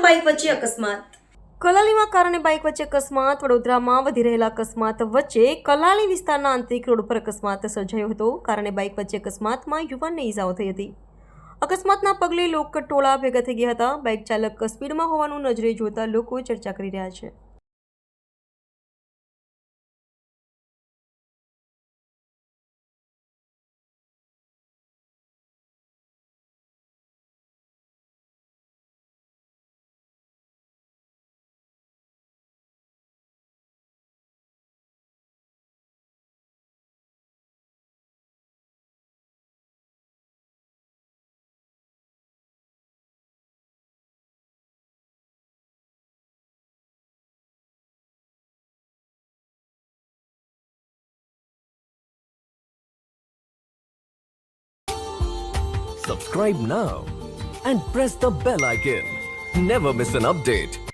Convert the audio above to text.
Bike વચ્ચે અકસ્માત. કલાલીમાં car અને બાઇક વચ્ચે અકસ્માત. વડોદરામાં વધી રહેલા અકસ્માત વચ્ચે કલાલી વિસ્તારના આંતરિક રોડ પર અકસ્માત સર્જાયો હતો. કાર અને બાઇક વચ્ચે અકસ્માતમાં યુવાનને ઈજાઓ થઈ હતી. અકસ્માતના પગલે લોકટોળા ભેગા થઈ ગયા હતા. બાઇક ચાલક સ્પીડમાં હોવાનું નજરે જોતા લોકો ચર્ચા કરી રહ્યા છે. Subscribe now and press the bell icon. Never miss an update.